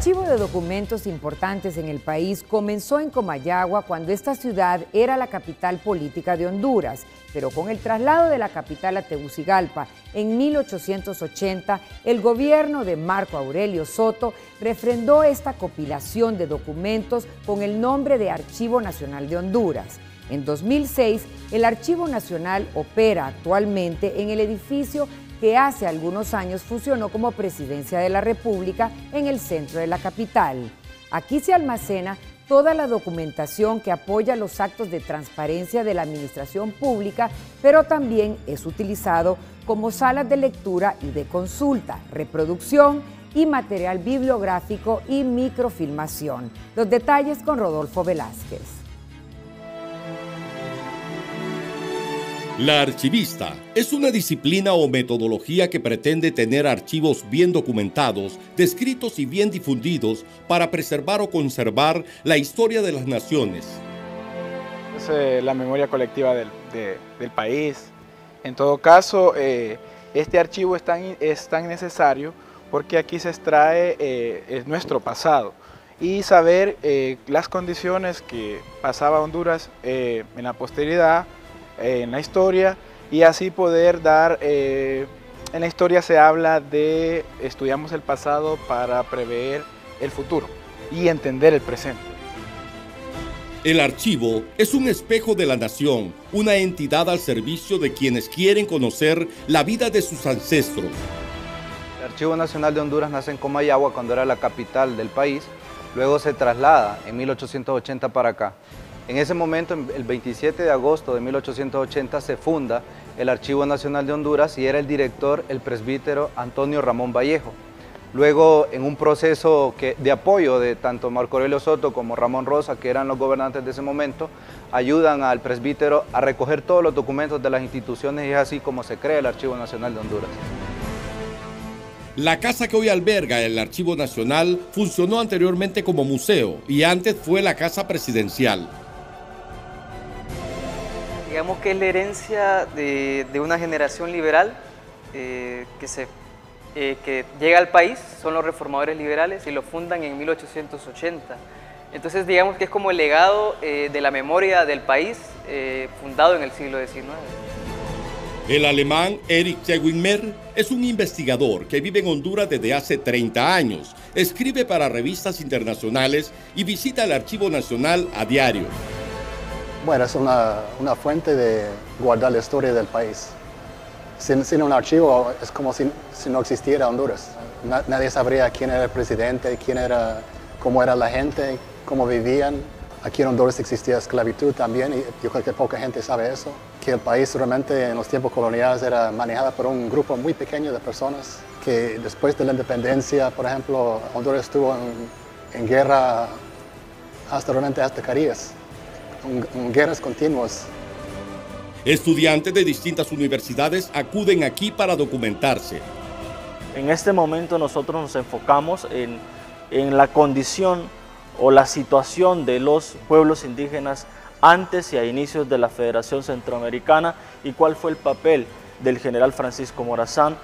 archivo de documentos importantes en el país comenzó en Comayagua cuando esta ciudad era la capital política de Honduras, pero con el traslado de la capital a Tegucigalpa en 1880, el gobierno de Marco Aurelio Soto refrendó esta compilación de documentos con el nombre de Archivo Nacional de Honduras. En 2006, el Archivo Nacional opera actualmente en el edificio que hace algunos años funcionó como Presidencia de la República en el centro de la capital. Aquí se almacena toda la documentación que apoya los actos de transparencia de la administración pública, pero también es utilizado como salas de lectura y de consulta, reproducción y material bibliográfico y microfilmación. Los detalles con Rodolfo Velázquez. La archivista es una disciplina o metodología que pretende tener archivos bien documentados, descritos y bien difundidos para preservar o conservar la historia de las naciones. Es la memoria colectiva del país. En todo caso, este archivo es tan necesario porque aquí se extrae nuestro pasado y saber las condiciones que pasaba Honduras en la posteridad, en la historia, y así poder dar, en la historia se habla de estudiamos el pasado para prever el futuro y entender el presente. El archivo es un espejo de la nación, una entidad al servicio de quienes quieren conocer la vida de sus ancestros. El Archivo Nacional de Honduras nace en Comayagua cuando era la capital del país, luego se traslada en 1880 para acá. En ese momento, el 27 de agosto de 1880, se funda el Archivo Nacional de Honduras y era el director el presbítero Antonio Ramón Vallejo. Luego, en un proceso de apoyo de tanto Marco Aurelio Soto como Ramón Rosa, que eran los gobernantes de ese momento, ayudan al presbítero a recoger todos los documentos de las instituciones y es así como se crea el Archivo Nacional de Honduras. La casa que hoy alberga el Archivo Nacional funcionó anteriormente como museo y antes fue la casa presidencial. Digamos que es la herencia de una generación liberal que llega al país, son los reformadores liberales y lo fundan en 1880. Entonces digamos que es como el legado de la memoria del país fundado en el siglo XIX. El alemán Erich Zeugenmer es un investigador que vive en Honduras desde hace 30 años, escribe para revistas internacionales y visita el Archivo Nacional a diario. Bueno, es una fuente de guardar la historia del país. Sin un archivo es como si no existiera Honduras. Nadie sabría quién era el presidente, cómo era la gente, cómo vivían. Aquí en Honduras existía esclavitud también y yo creo que poca gente sabe eso. Que el país realmente en los tiempos coloniales era manejado por un grupo muy pequeño de personas. Que después de la independencia, por ejemplo, Honduras estuvo en guerra hasta Carías. Guerras continuas. Estudiantes de distintas universidades acuden aquí para documentarse. En este momento nosotros nos enfocamos en la condición o la situación de los pueblos indígenas antes y a inicios de la Federación Centroamericana y cuál fue el papel del general Francisco Morazán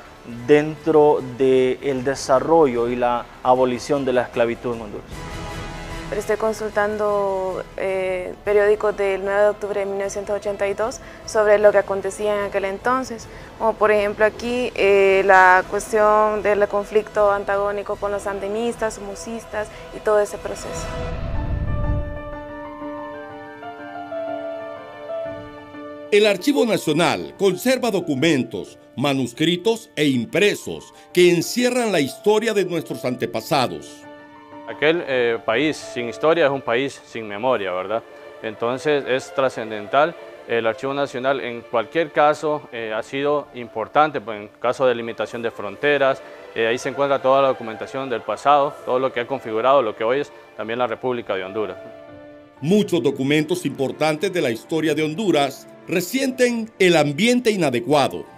dentro del desarrollo y la abolición de la esclavitud en Honduras. Estoy consultando periódicos del 9 de octubre de 1982 sobre lo que acontecía en aquel entonces, como por ejemplo aquí la cuestión del conflicto antagónico con los sandinistas, somocistas y todo ese proceso. El Archivo Nacional conserva documentos, manuscritos e impresos que encierran la historia de nuestros antepasados. Aquel país sin historia es un país sin memoria, ¿verdad? Entonces es trascendental. El Archivo Nacional en cualquier caso ha sido importante, pues, en caso de limitación de fronteras, ahí se encuentra toda la documentación del pasado, todo lo que ha configurado lo que hoy es también la República de Honduras. Muchos documentos importantes de la historia de Honduras resienten el ambiente inadecuado.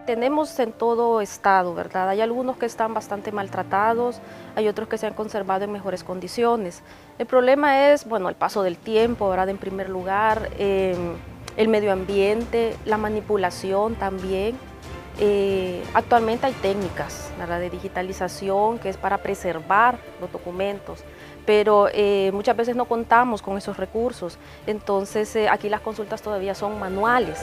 Tenemos en todo estado, ¿verdad? Hay algunos que están bastante maltratados, hay otros que se han conservado en mejores condiciones. El problema es, bueno, el paso del tiempo, ¿verdad? En primer lugar, el medio ambiente, la manipulación también. Actualmente hay técnicas, ¿verdad?, de digitalización que es para preservar los documentos, pero muchas veces no contamos con esos recursos, entonces aquí las consultas todavía son manuales.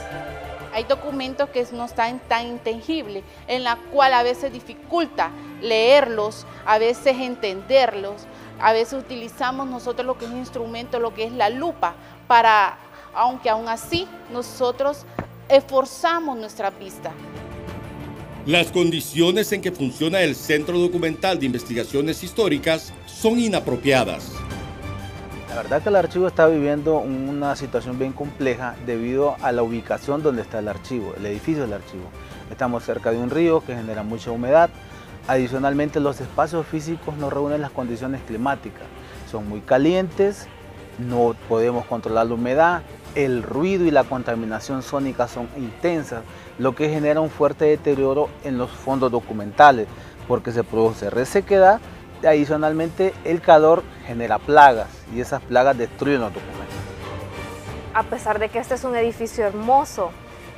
Hay documentos que no están tan intangibles, en la cual a veces dificulta leerlos, a veces entenderlos, a veces utilizamos nosotros lo que es un instrumento, lo que es la lupa, aunque aún así nosotros esforzamos nuestra vista. Las condiciones en que funciona el Centro Documental de Investigaciones Históricas son inapropiadas. La verdad que el archivo está viviendo una situación bien compleja debido a la ubicación donde está el archivo, el edificio del archivo. Estamos cerca de un río que genera mucha humedad. Adicionalmente, los espacios físicos no reúnen las condiciones climáticas. Son muy calientes, no podemos controlar la humedad, el ruido y la contaminación sónica son intensas, lo que genera un fuerte deterioro en los fondos documentales, porque se produce resequedad. Adicionalmente, el calor genera plagas y esas plagas destruyen los documentos. A pesar de que este es un edificio hermoso,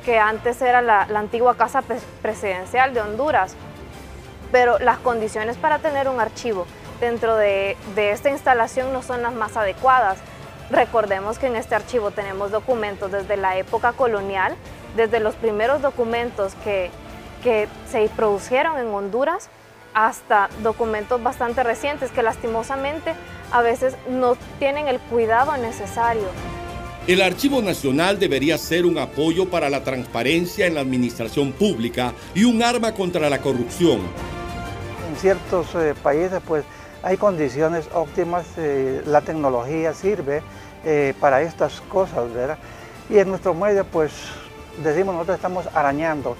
que antes era la antigua casa presidencial de Honduras, pero las condiciones para tener un archivo dentro de esta instalación no son las más adecuadas. Recordemos que en este archivo tenemos documentos desde la época colonial, desde los primeros documentos que se produjeron en Honduras, hasta documentos bastante recientes que lastimosamente a veces no tienen el cuidado necesario. El Archivo Nacional debería ser un apoyo para la transparencia en la administración pública y un arma contra la corrupción. En ciertos países pues hay condiciones óptimas, la tecnología sirve para estas cosas, ¿verdad? Y en nuestro medio pues decimos nosotros estamos arañando.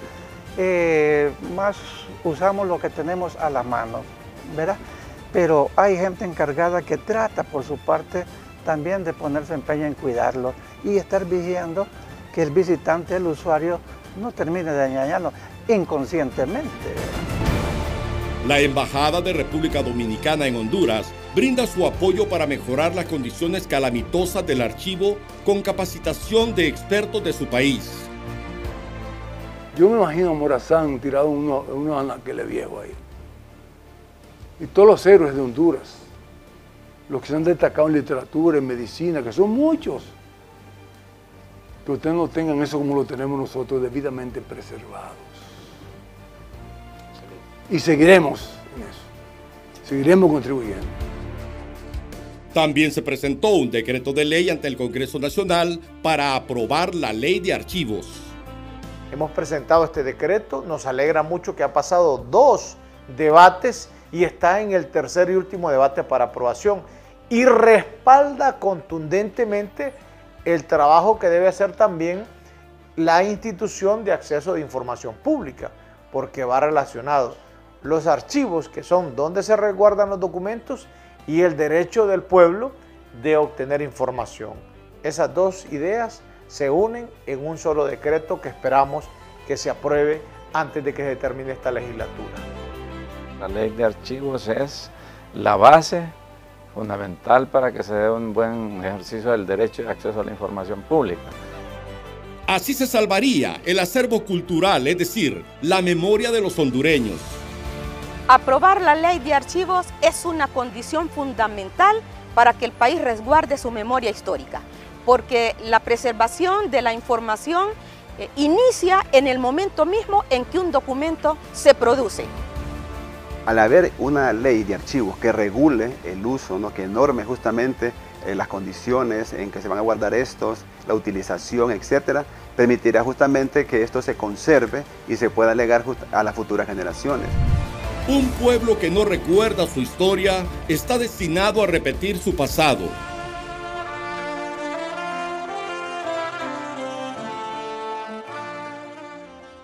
Más usamos lo que tenemos a la mano, ¿verdad? Pero hay gente encargada que trata por su parte también de ponerse empeño en cuidarlo y estar vigilando que el visitante, el usuario, no termine de dañarlo inconscientemente. La Embajada de República Dominicana en Honduras brinda su apoyo para mejorar las condiciones calamitosas del archivo con capacitación de expertos de su país. Yo me imagino a Morazán tirado en unos anaqueles viejos ahí. Y todos los héroes de Honduras, los que se han destacado en literatura, en medicina, que son muchos, que ustedes no tengan eso como lo tenemos nosotros, debidamente preservados. Y seguiremos en eso, seguiremos contribuyendo. También se presentó un decreto de ley ante el Congreso Nacional para aprobar la Ley de Archivos. Hemos presentado este decreto, nos alegra mucho que ha pasado 2 debates y está en el tercer y último debate para aprobación y respalda contundentemente el trabajo que debe hacer también la institución de acceso de información pública, porque va relacionado los archivos, que son donde se resguardan los documentos, y el derecho del pueblo de obtener información. Esas dos ideas se unen en un solo decreto que esperamos que se apruebe antes de que se termine esta legislatura. La ley de archivos es la base fundamental para que se dé un buen ejercicio del derecho de acceso a la información pública. Así se salvaría el acervo cultural, es decir, la memoria de los hondureños. Aprobar la ley de archivos es una condición fundamental para que el país resguarde su memoria histórica, porque la preservación de la información inicia en el momento mismo en que un documento se produce. Al haber una ley de archivos que regule el uso, ¿no?, que norme justamente las condiciones en que se van a guardar estos, la utilización, etcétera, permitirá justamente que esto se conserve y se pueda legar a las futuras generaciones. Un pueblo que no recuerda su historia está destinado a repetir su pasado.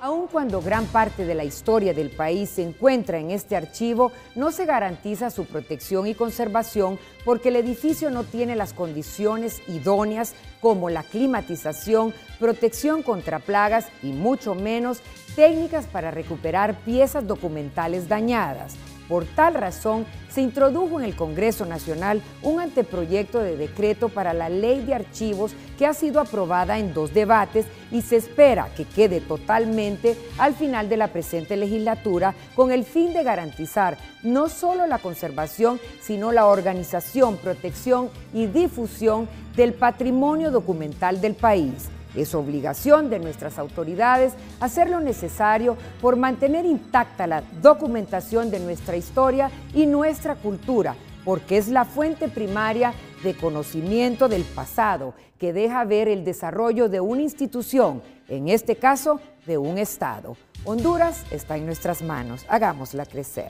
Aun cuando gran parte de la historia del país se encuentra en este archivo, no se garantiza su protección y conservación porque el edificio no tiene las condiciones idóneas como la climatización, protección contra plagas y mucho menos técnicas para recuperar piezas documentales dañadas. Por tal razón, se introdujo en el Congreso Nacional un anteproyecto de decreto para la Ley de Archivos que ha sido aprobada en 2 debates y se espera que quede totalmente al final de la presente legislatura con el fin de garantizar no solo la conservación, sino la organización, protección y difusión del patrimonio documental del país. Es obligación de nuestras autoridades hacer lo necesario por mantener intacta la documentación de nuestra historia y nuestra cultura, porque es la fuente primaria de conocimiento del pasado que deja ver el desarrollo de una institución, en este caso de un Estado. Honduras está en nuestras manos, hagámosla crecer.